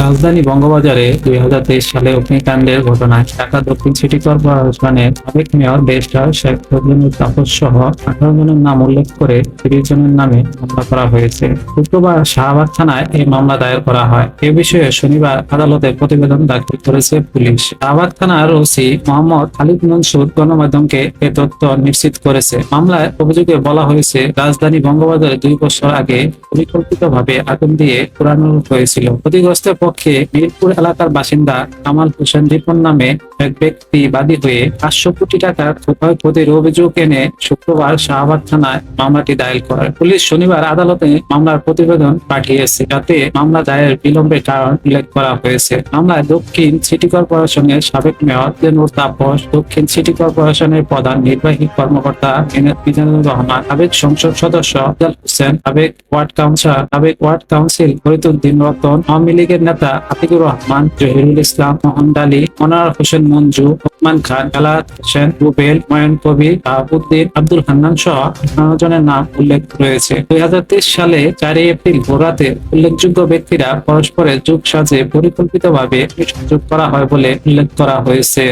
রাজধানী বঙ্গবাজারে ২০২৩ সালে অগ্নিকাণ্ডের ঘটনায় ঢাকা দক্ষিণ সিটি কর্পোরেশনের সাবেক মেয়র ব্যারিস্টার শেখ ফজলুল তাপস সহ ১৮ জনের নাম উল্লেখ করে ৩০ জনের নামে মামলা করা হয়েছে। শুক্রবার শাহবাগ থানায় এই মামলা দায়ের করা হয়। এ বিষয়ে শনিবার আদালতে প্রতিবেদন দাখিল করেছে পুলিশ। শাহবাগ থানার ওসি মোহাম্মদ খালিদ মনসুর গণমাধ্যমকে এ তথ্য নিশ্চিত করেছে। মামলায় অভিযোগে বলা হয়েছে, রাজধানী বঙ্গবাজারে ২ বছর আগে পরিকল্পিতভাবে আগুন দিয়ে পোড়ানো হয়েছিল। ক্ষতিগ্রস্তের পক্ষে মিরপুর এলাকার বাসিন্দা কামাল হোসেন রিপন নামে এক ব্যক্তি বাদী হয়ে ৫০০ কোটি টাকার ক্ষয়ক্ষতির অভিযোগ এনে শুক্রবার শাহবাগ থানায় মামলাটি দায়ের করে। পুলিশ শনিবার আদালতে মামলার প্রতিবেদন পাঠিয়েছে, যাতে মামলা দায়ের বিলম্বের কারণ উল্লেখ করা হয়েছে। মামলায় দক্ষিণ সিটি কর্পোরেশনের সাবেক মেয়র ফজলুল তাপস, দক্ষিণ সিটি কর্পোরেশনের প্রধান নির্বাহী কর্মকর্তা মিজানুর রহমান, সাবেক সংসদ সদস্য আফজাল হোসেন, সাবেক ওয়ার্ড কাউন্সিল ফরিদউদ্দিন রতন, আওয়ামী লীগের নেতা আতিকুর রহমান, জহিরুল ইসলাম, মোহন ডালি, মনোয়ার হোসেন মঞ্জু, ওসমান খান, বেলায়েত হোসেন, রুবেল, ময়ন কবির, শাহাবুদ্দিন, আব্দুল হান্নান সহ ১৮ জনের নাম উল্লেখ রয়েছে। ২০২৩ সালে ৪ এপ্রিল ভোররাতে উল্লেখযোগ্য ব্যক্তিরা পরস্পরের যোগ সাজে পরিকল্পিতভাবে সংযোগ করা হয় বলে উল্লেখ করা হয়েছে।